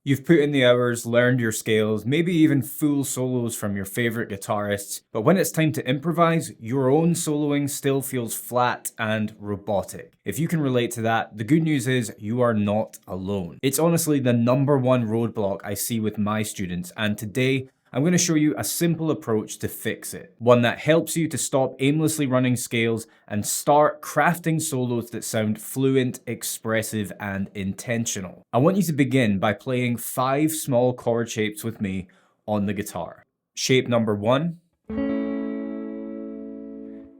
You've put in the hours, learned your scales, maybe even full solos from your favorite guitarists, but when it's time to improvise, your own soloing still feels flat and robotic. If you can relate to that, the good news is you are not alone. It's honestly the #1 roadblock I see with my students, and today I'm going to show you a simple approach to fix it. One that helps you to stop aimlessly running scales and start crafting solos that sound fluent, expressive, and intentional. I want you to begin by playing 5 small chord shapes with me on the guitar. Shape number 1,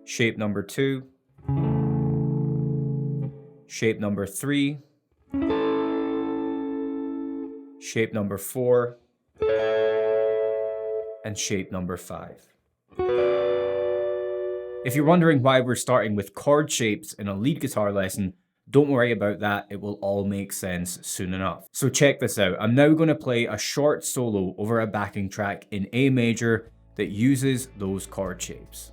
shape number 2, shape number 3, shape number 4, and shape number 5. If you're wondering why we're starting with chord shapes in a lead guitar lesson, don't worry about that, it will all make sense soon enough. So check this out, I'm now going to play a short solo over a backing track in A major that uses those chord shapes.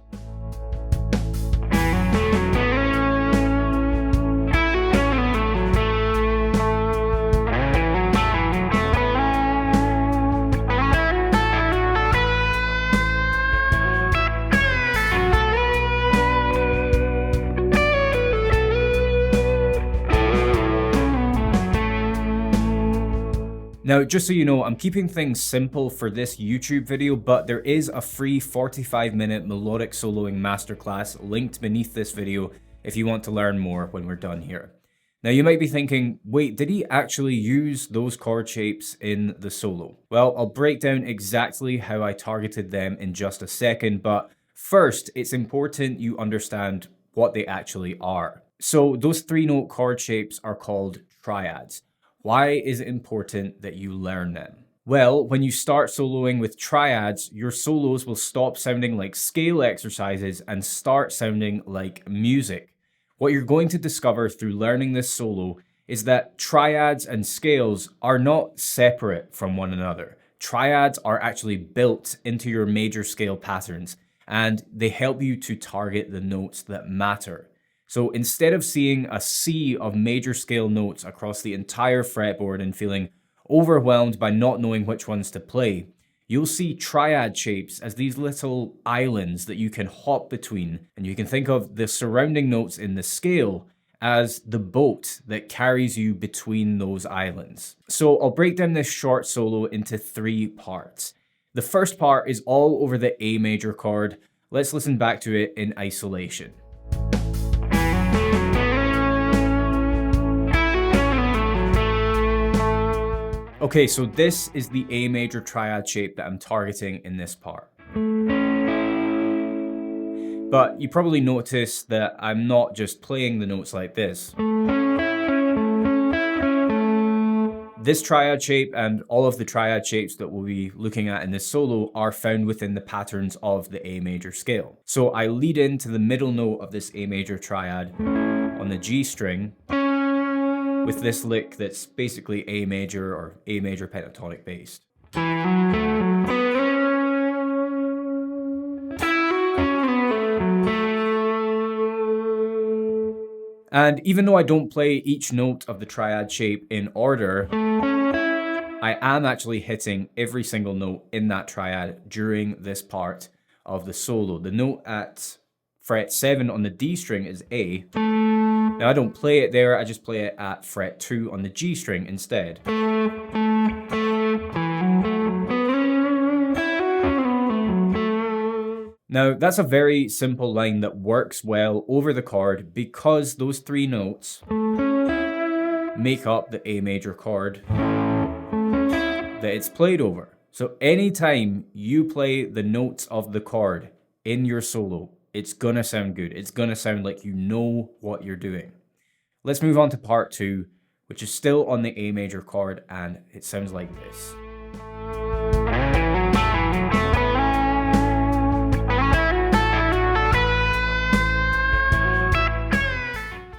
Now, just so you know, I'm keeping things simple for this YouTube video, but there is a free 45-minute melodic soloing masterclass linked beneath this video if you want to learn more when we're done here. Now, you might be thinking, wait, did he actually use those chord shapes in the solo? Well, I'll break down exactly how I targeted them in just a second, but first, it's important you understand what they actually are. So those 3-note chord shapes are called triads. Why is it important that you learn them? Well, when you start soloing with triads, your solos will stop sounding like scale exercises and start sounding like music. What you're going to discover through learning this solo is that triads and scales are not separate from one another. Triads are actually built into your major scale patterns, and they help you to target the notes that matter. So instead of seeing a sea of major scale notes across the entire fretboard and feeling overwhelmed by not knowing which ones to play, you'll see triad shapes as these little islands that you can hop between, and you can think of the surrounding notes in the scale as the boat that carries you between those islands. So I'll break down this short solo into 3 parts. The first part is all over the A major chord. Let's listen back to it in isolation. Okay, so this is the A major triad shape that I'm targeting in this part. But you probably noticed that I'm not just playing the notes like this. This triad shape and all of the triad shapes that we'll be looking at in this solo are found within the patterns of the A major scale. So I lead into the middle note of this A major triad on the G string with this lick that's basically A major or A major pentatonic based. And even though I don't play each note of the triad shape in order, I am actually hitting every single note in that triad during this part of the solo. The note at fret 7 on the D string is A. Now I don't play it there, I just play it at fret 2 on the G string instead. Now that's a very simple line that works well over the chord because those 3 notes make up the A major chord that it's played over. So anytime you play the notes of the chord in your solo, it's gonna sound good. It's gonna sound like you know what you're doing. Let's move on to part 2, which is still on the A major chord, and it sounds like this.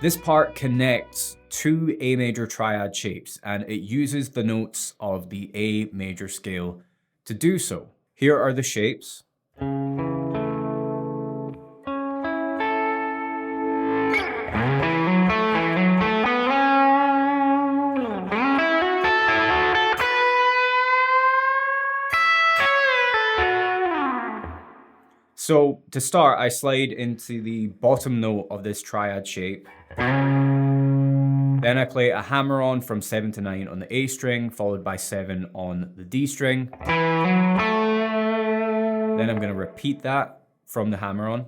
This part connects 2 A major triad shapes, and it uses the notes of the A major scale to do so. Here are the shapes. So to start, I slide into the bottom note of this triad shape. Then I play a hammer-on from 7 to 9 on the A string, followed by 7 on the D string. Then I'm going to repeat that from the hammer-on.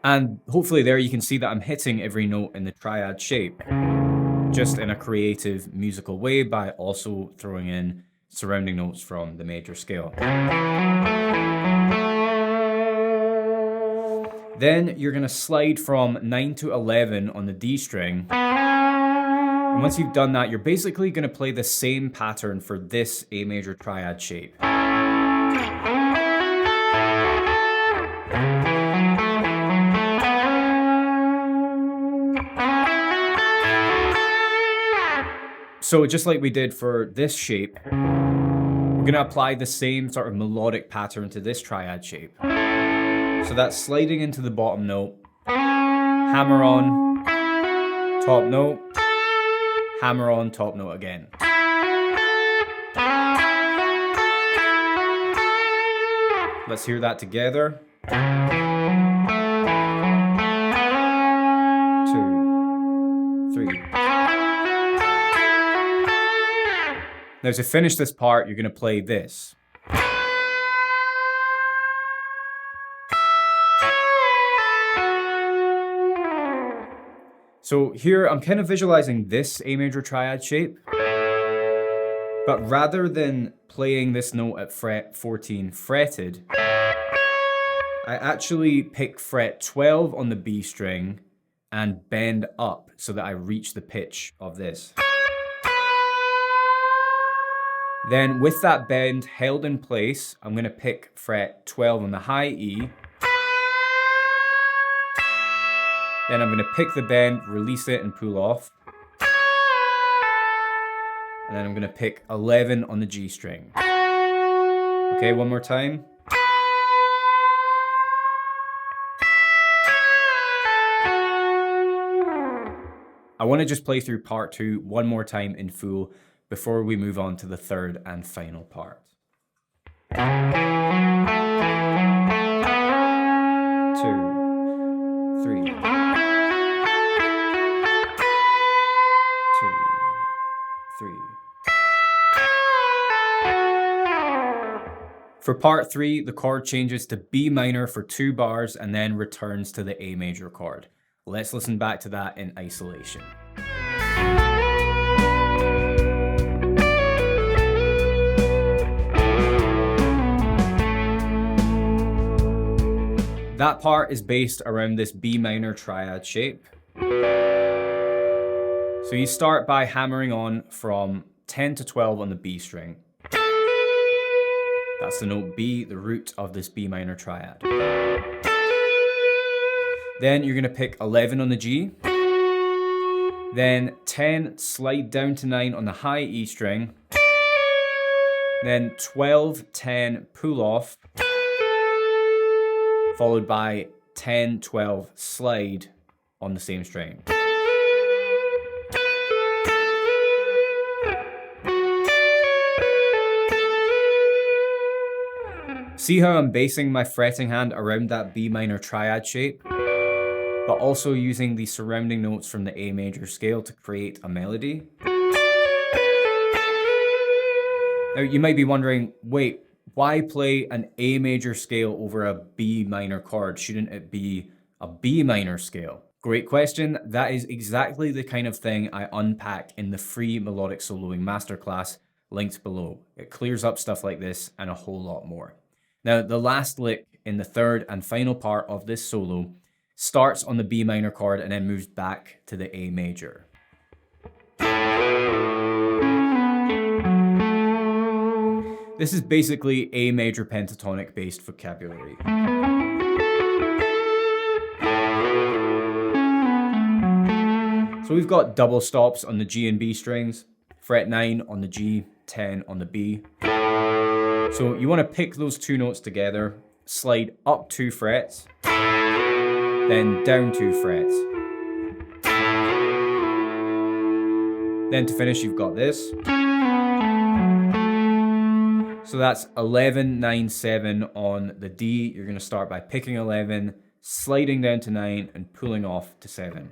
And hopefully there you can see that I'm hitting every note in the triad shape, just in a creative musical way by also throwing in surrounding notes from the major scale. Then you're going to slide from 9 to 11 on the D string. And once you've done that, you're basically going to play the same pattern for this A major triad shape. So just like we did for this shape, we're going to apply the same sort of melodic pattern to this triad shape. So that's sliding into the bottom note, hammer on, top note, hammer on, top note again. Let's hear that together. 2, 3. Now to finish this part, you're going to play this. So here I'm kind of visualizing this A major triad shape, but rather than playing this note at fret 14 fretted, I actually pick fret 12 on the B string and bend up so that I reach the pitch of this. Then with that bend held in place, I'm going to pick fret 12 on the high E. Then I'm going to pick the bend, release it and pull off. And then I'm going to pick 11 on the G string. Okay, one more time. I want to just play through part 2 one more time in full before we move on to the third and final part. 2, 3. 2, 3. For part 3, the chord changes to B minor for 2 bars and then returns to the A major chord. Let's listen back to that in isolation. That part is based around this B minor triad shape. So you start by hammering on from 10 to 12 on the B string. That's the note B, the root of this B minor triad. Then you're going to pick 11 on the G. Then 10, slide down to 9 on the high E string. Then 12, 10, pull off. Followed by 10, 12, slide on the same string. See how I'm basing my fretting hand around that B minor triad shape, but also using the surrounding notes from the A major scale to create a melody? Now you might be wondering, wait, why play an A major scale over a B minor chord? Shouldn't it be a B minor scale? Great question. That is exactly the kind of thing I unpack in the free Melodic Soloing Masterclass linked below. It clears up stuff like this and a whole lot more. Now, the last lick in the third and final part of this solo starts on the B minor chord and then moves back to the A major. This is basically A major pentatonic based vocabulary. So we've got double stops on the G and B strings, fret 9 on the G, 10 on the B. So you want to pick those two notes together, slide up 2 frets, then down 2 frets. Then to finish, you've got this. So that's 11, 9, 7 on the D. You're going to start by picking 11, sliding down to 9, and pulling off to 7.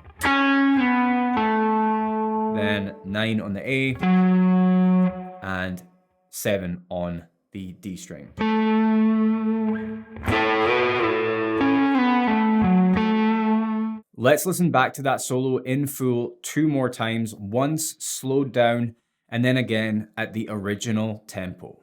Then 9 on the A, and 7 on the D string. Let's listen back to that solo in full 2 more times, once slowed down, and then again at the original tempo.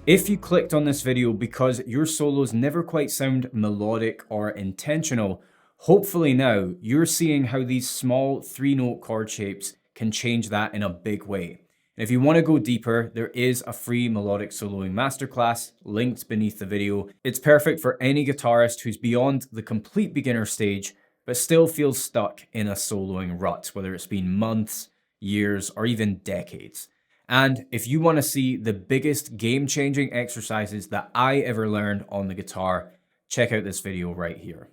If you clicked on this video because your solos never quite sound melodic or intentional, hopefully now you're seeing how these small 3-note chord shapes can change that in a big way. And if you want to go deeper, there is a free melodic soloing masterclass linked beneath the video. It's perfect for any guitarist who's beyond the complete beginner stage, but still feels stuck in a soloing rut, whether it's been months, years, or even decades. And if you want to see the biggest game-changing exercises that I ever learned on the guitar, check out this video right here.